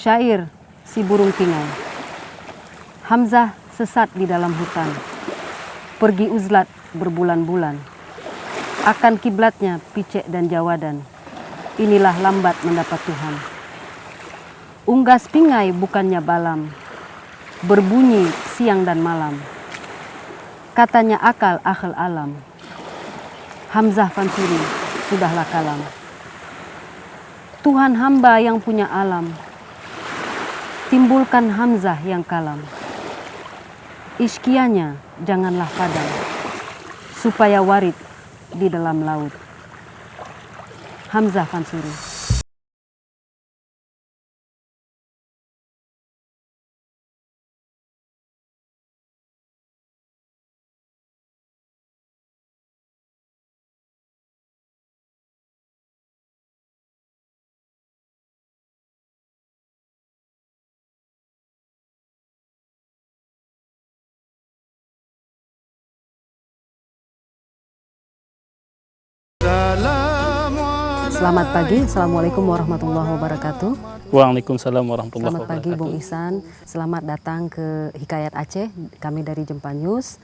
Syair si burung pingai. Hamzah sesat di dalam hutan, pergi uzlat berbulan-bulan. Akan kiblatnya picek dan jawadan, inilah lambat mendapat Tuhan. Unggas pingai bukannya balam, berbunyi siang dan malam. Katanya akal akhal alam, Hamzah Fansuri sudahlah kalam. Tuhan hamba yang punya alam, timbulkan Hamzah yang kalam. Iskianya janganlah padam, supaya warid di dalam laut. Hamzah Fansuri. Selamat pagi, Assalamualaikum warahmatullahi wabarakatuh. Waalaikumsalam warahmatullahi wabarakatuh. Selamat pagi Bung Ihsan, selamat datang ke Hikayat Aceh, kami dari Jempa News.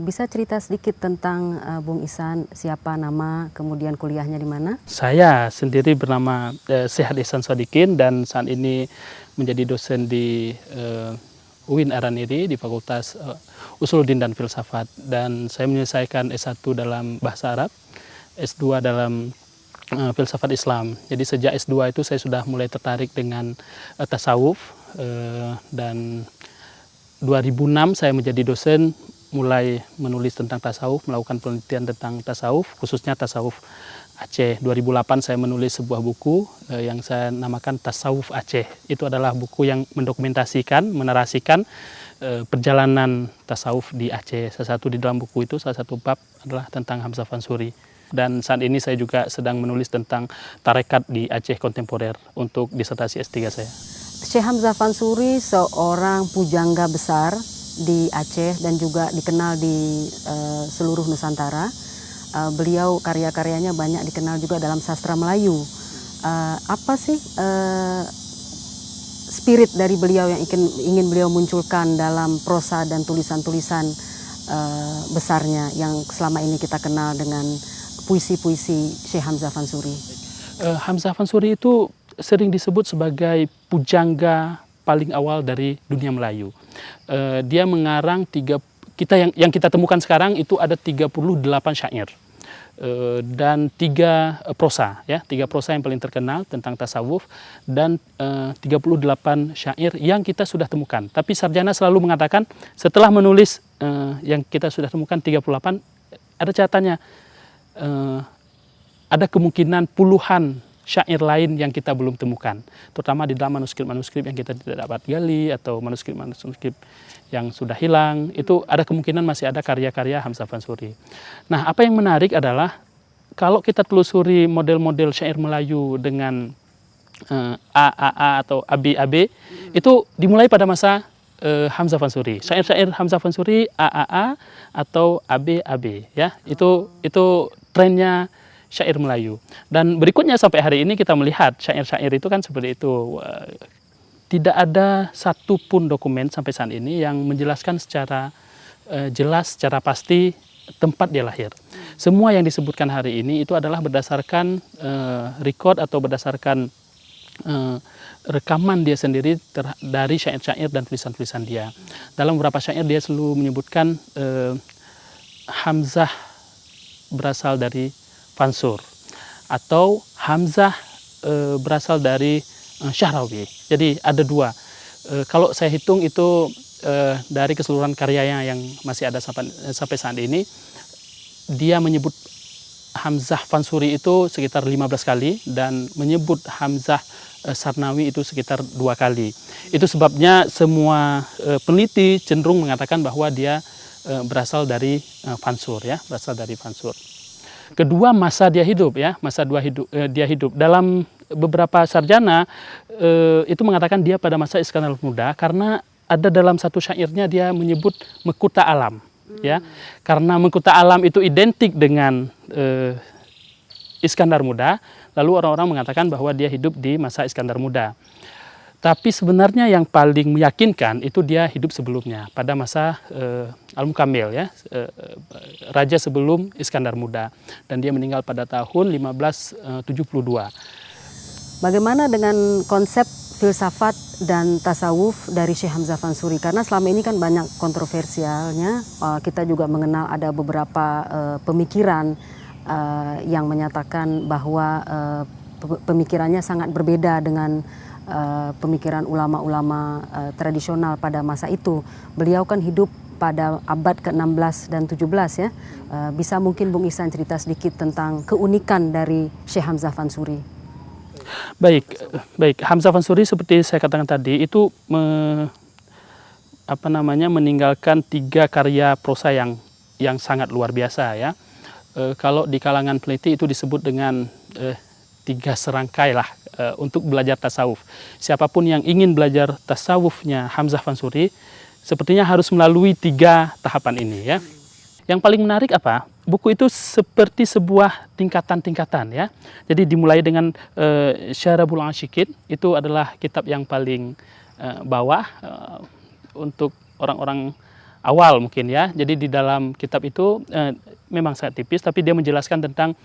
Bisa cerita sedikit tentang Bung Ihsan, siapa, nama, kemudian kuliahnya di mana? Saya sendiri bernama Sehat Ihsan Sodikin dan saat ini menjadi dosen di UIN Araniri di Fakultas Usuluddin dan Filsafat, dan saya menyelesaikan S1 dalam Bahasa Arab, S2 dalam Filsafat Islam. Jadi sejak S2 itu saya sudah mulai tertarik dengan tasawuf, dan 2006 saya menjadi dosen, mulai menulis tentang tasawuf, melakukan penelitian tentang tasawuf, khususnya tasawuf Aceh. 2008 saya menulis sebuah buku yang saya namakan Tasawuf Aceh. Itu adalah buku yang mendokumentasikan, menarasikan perjalanan tasawuf di Aceh. Salah satu di dalam buku itu, salah satu bab adalah tentang Hamzah Fansuri. Dan saat ini saya juga sedang menulis tentang tarekat di Aceh kontemporer untuk disertasi S3 saya. Syekh Hamzah Fansuri seorang pujangga besar di Aceh dan juga dikenal di seluruh Nusantara. Beliau karya-karyanya banyak dikenal juga dalam sastra Melayu. Apa sih spirit dari beliau yang ingin beliau munculkan dalam prosa dan tulisan-tulisan besarnya yang selama ini kita kenal dengan puisi-puisi Syekh Hamzah Fansuri? Hamzah Fansuri itu sering disebut sebagai pujangga paling awal dari dunia Melayu. Dia mengarang yang kita temukan sekarang itu ada 38 syair dan 3 prosa, ya, 3 prosa yang paling terkenal tentang tasawuf dan 38 syair yang kita sudah temukan. Tapi sarjana selalu mengatakan setelah menulis yang kita sudah temukan 38, ada catatannya, ada kemungkinan puluhan syair lain yang kita belum temukan, terutama di dalam manuskrip-manuskrip yang kita tidak dapat gali atau manuskrip-manuskrip yang sudah hilang. Itu ada kemungkinan masih ada karya-karya Hamzah Fansuri. Nah, apa yang menarik adalah kalau kita telusuri model-model syair Melayu dengan AAA atau AB-AB, itu dimulai pada masa Hamzah Fansuri. Syair-syair Hamzah Fansuri AAA atau AB-AB, ya. Itu trennya syair Melayu. Dan berikutnya sampai hari ini kita melihat syair-syair itu kan seperti itu. Tidak ada satupun dokumen sampai saat ini yang menjelaskan secara jelas, secara pasti tempat dia lahir. Semua yang disebutkan hari ini itu adalah berdasarkan record atau berdasarkan rekaman dia sendiri dari syair-syair dan tulisan-tulisan dia. Dalam beberapa syair dia selalu menyebutkan Hamzah berasal dari Fansur, atau Hamzah berasal dari Syahrawi. Jadi ada 2. Kalau saya hitung itu dari keseluruhan karyanya yang masih ada sampai saat ini, dia menyebut Hamzah Fansuri itu sekitar 15 kali dan menyebut Hamzah Sarnawi itu sekitar 2 kali. Itu sebabnya semua peneliti cenderung mengatakan bahwa dia berasal dari Fansur, ya, berasal dari Fansur. Kedua, masa dia hidup, ya, dia hidup. Dalam beberapa sarjana itu mengatakan dia pada masa Iskandar Muda, karena ada dalam satu syairnya dia menyebut Mekuta Alam, ya, karena Mekuta Alam itu identik dengan Iskandar Muda, lalu orang-orang mengatakan bahwa dia hidup di masa Iskandar Muda. Tapi sebenarnya yang paling meyakinkan itu dia hidup sebelumnya pada masa Al-Mukamil ya, raja sebelum Iskandar Muda, dan dia meninggal pada tahun 1572. Bagaimana dengan konsep filsafat dan tasawuf dari Syekh Hamzah Fansuri? Karena selama ini kan banyak kontroversialnya. Kita juga mengenal ada beberapa pemikiran yang menyatakan bahwa pemikirannya sangat berbeda dengan pemikiran ulama-ulama tradisional pada masa itu. Beliau kan hidup pada abad ke-16 dan 17 ya. Bisa mungkin Bung Ihsan cerita sedikit tentang keunikan dari Syekh Hamzah Fansuri. Baik. Hamzah Fansuri seperti saya katakan tadi itu meninggalkan 3 karya prosa yang sangat luar biasa ya. Kalau di kalangan peneliti itu disebut dengan 3 serangkai lah untuk belajar tasawuf. Siapapun yang ingin belajar tasawufnya Hamzah Fansuri sepertinya harus melalui 3 tahapan ini ya. Yang paling menarik apa? Buku itu seperti sebuah tingkatan-tingkatan ya. Jadi dimulai dengan Syarabul Asyikin, itu adalah kitab yang paling bawah untuk orang-orang awal mungkin ya. Jadi di dalam kitab itu memang sangat tipis, tapi dia menjelaskan tentang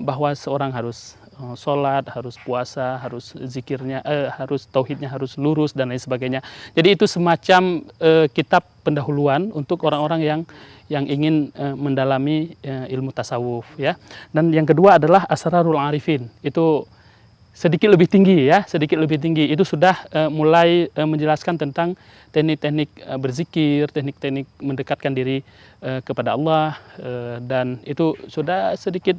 bahwa seorang harus sholat, harus puasa, harus zikirnya, harus tauhidnya harus lurus dan lain sebagainya. Jadi itu semacam kitab pendahuluan untuk orang-orang yang ingin mendalami ilmu tasawuf ya. Dan yang kedua adalah Asrarul Arifin. Itu sedikit lebih tinggi ya, sedikit lebih tinggi. Itu sudah mulai menjelaskan tentang teknik-teknik berzikir, teknik-teknik mendekatkan diri kepada Allah, dan itu sudah sedikit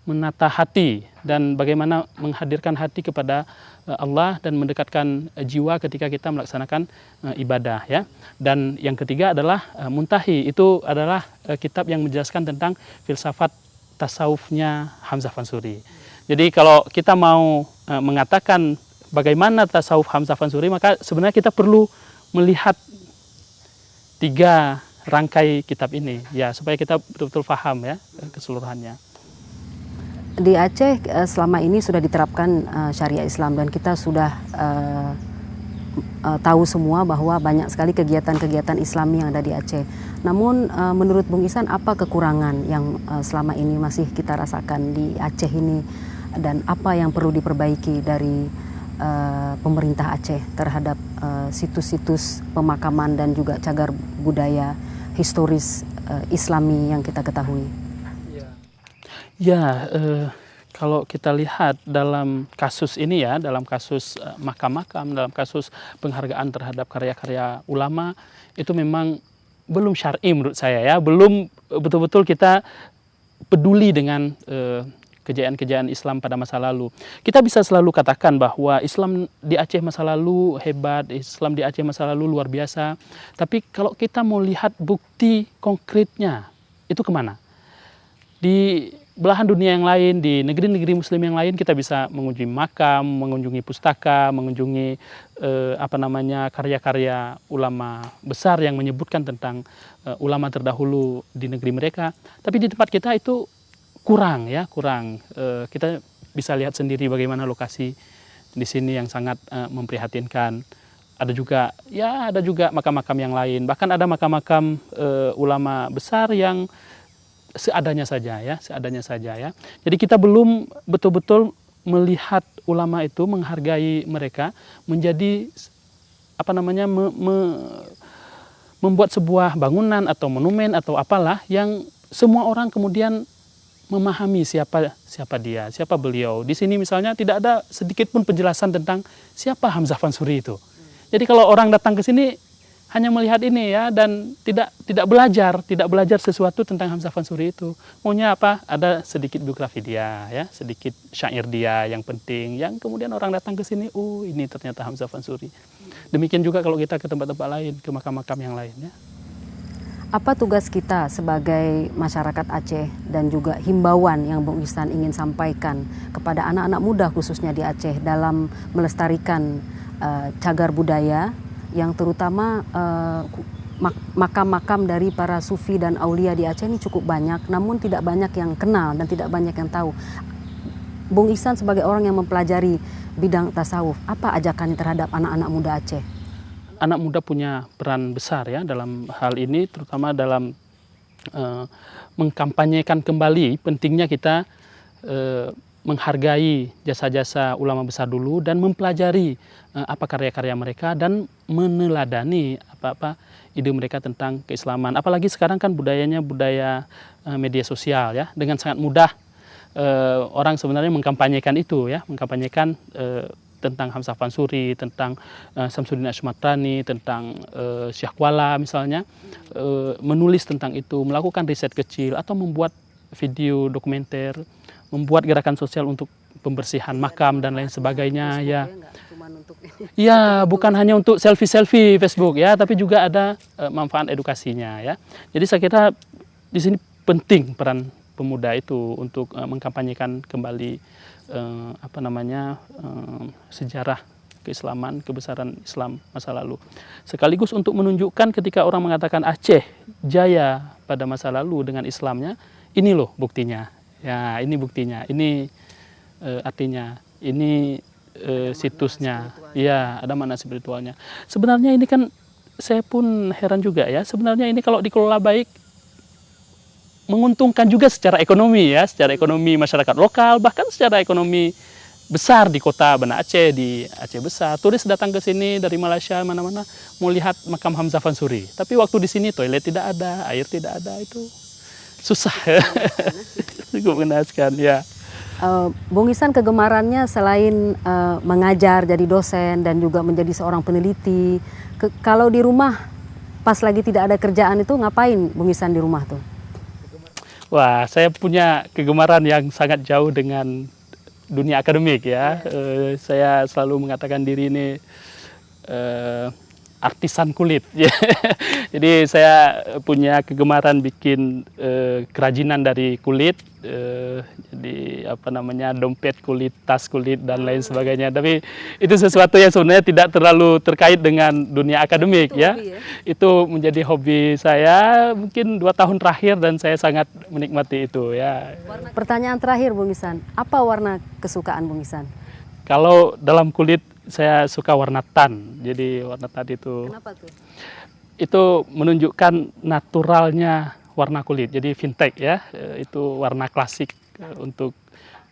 menata hati dan bagaimana menghadirkan hati kepada Allah dan mendekatkan jiwa ketika kita melaksanakan ibadah ya. Dan yang ketiga adalah Muntahi, itu adalah kitab yang menjelaskan tentang filsafat tasawufnya Hamzah Fansuri. Jadi kalau kita mau mengatakan bagaimana tasawuf Hamzah Fansuri, maka sebenarnya kita perlu melihat 3 rangkai kitab ini ya, supaya kita betul-betul paham ya keseluruhannya. Di Aceh selama ini sudah diterapkan syariah Islam dan kita sudah tahu semua bahwa banyak sekali kegiatan-kegiatan Islami yang ada di Aceh. Namun menurut Bung Ihsan, apa kekurangan yang selama ini masih kita rasakan di Aceh ini, dan apa yang perlu diperbaiki dari pemerintah Aceh terhadap situs-situs pemakaman dan juga cagar budaya historis Islami yang kita ketahui? Ya, kalau kita lihat dalam kasus ini ya, dalam kasus makam-makam, dalam kasus penghargaan terhadap karya-karya ulama, itu memang belum syar'i menurut saya ya, belum betul-betul kita peduli dengan kejayaan-kejayaan Islam pada masa lalu. Kita bisa selalu katakan bahwa Islam di Aceh masa lalu hebat, Islam di Aceh masa lalu luar biasa, tapi kalau kita mau lihat bukti konkretnya, itu kemana? Di belahan dunia yang lain, di negeri-negeri muslim yang lain, kita bisa mengunjungi makam, mengunjungi pustaka, mengunjungi karya-karya ulama besar yang menyebutkan tentang ulama terdahulu di negeri mereka. Tapi di tempat kita itu kurang. Kita bisa lihat sendiri bagaimana lokasi di sini yang sangat memprihatinkan. Ada juga makam-makam yang lain. Bahkan ada makam-makam ulama besar yang seadanya saja ya. Jadi kita belum betul-betul melihat ulama itu, menghargai mereka, menjadi membuat sebuah bangunan atau monumen atau apalah yang semua orang kemudian memahami siapa dia, siapa beliau. Di sini misalnya tidak ada sedikit pun penjelasan tentang siapa Hamzah Fansuri itu. Jadi kalau orang datang ke sini hanya melihat ini ya, dan tidak belajar sesuatu tentang Hamzah Fansuri itu. Maunya apa? Ada sedikit biografi dia ya, sedikit syair dia yang penting, yang kemudian orang datang ke sini, ini ternyata Hamzah Fansuri. Demikian juga kalau kita ke tempat-tempat lain, ke makam-makam yang lain ya. Apa tugas kita sebagai masyarakat Aceh dan juga himbauan yang Bung Ihsan ingin sampaikan kepada anak-anak muda khususnya di Aceh dalam melestarikan cagar budaya, yang terutama makam-makam dari para sufi dan aulia di Aceh ini cukup banyak, namun tidak banyak yang kenal dan tidak banyak yang tahu. Bung Ihsan sebagai orang yang mempelajari bidang tasawuf, apa ajakannya terhadap anak-anak muda Aceh? Anak muda punya peran besar ya dalam hal ini, terutama dalam mengkampanyekan kembali pentingnya kita menghargai jasa-jasa ulama besar dulu dan mempelajari apa karya-karya mereka dan meneladani apa-apa ide mereka tentang keislaman. Apalagi sekarang kan budayanya budaya media sosial ya, dengan sangat mudah orang sebenarnya mengkampanyekan itu ya, mengkampanyekan tentang Hamzah Fansuri, tentang Samsudin Asymatrani, tentang Syekh Kuala misalnya, menulis tentang itu, melakukan riset kecil atau membuat video dokumenter, membuat gerakan sosial untuk pembersihan makam dan lain sebagainya ya. Iya, bukan hanya untuk selfie-selfie Facebook ya, tapi juga ada manfaat edukasinya ya. Jadi saya kira di sini penting peran pemuda itu untuk mengkampanyekan kembali sejarah keislaman, kebesaran Islam masa lalu. Sekaligus untuk menunjukkan ketika orang mengatakan Aceh jaya pada masa lalu dengan Islamnya, ini loh buktinya. Ya, ini buktinya. Ini artinya. Ini situsnya. Iya, ada makna spiritualnya. Sebenarnya ini kan saya pun heran juga ya. Sebenarnya ini kalau dikelola baik menguntungkan juga secara ekonomi ya, secara ekonomi masyarakat lokal, bahkan secara ekonomi besar di kota Banda Aceh, di Aceh besar. Turis datang ke sini dari Malaysia mana-mana mau lihat makam Hamzah Fansuri. Tapi waktu di sini toilet tidak ada, air tidak ada, itu susah. Cukup mengenaskan ya. Bung Ihsan kegemarannya selain mengajar, jadi dosen dan juga menjadi seorang peneliti. Kalau di rumah pas lagi tidak ada kerjaan itu ngapain Bung Ihsan di rumah tuh? Wah, saya punya kegemaran yang sangat jauh dengan dunia akademik ya. Saya selalu mengatakan diri ini artisan kulit. Jadi saya punya kegemaran bikin kerajinan dari kulit. Jadi dompet kulit, tas kulit dan lain sebagainya. Tapi itu sesuatu yang sebenarnya tidak terlalu terkait dengan dunia akademik ya. Itu menjadi hobi saya mungkin 2 tahun terakhir dan saya sangat menikmati itu ya. Pertanyaan terakhir Bung Ihsan, apa warna kesukaan Bung Ihsan? Kalau dalam kulit saya suka warna tan. Jadi warna tan itu. Kenapa tuh? Itu menunjukkan naturalnya warna kulit. Jadi vintage ya. Itu warna klasik untuk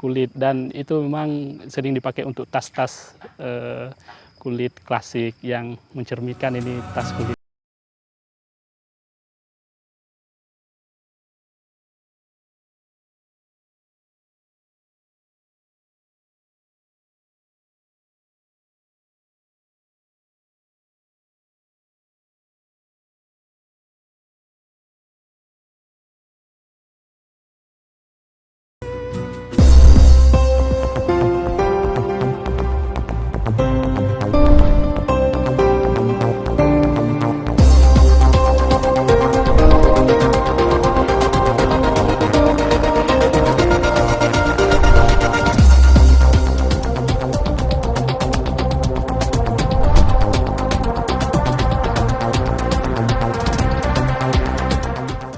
kulit dan itu memang sering dipakai untuk tas-tas kulit klasik yang mencerminkan ini tas kulit.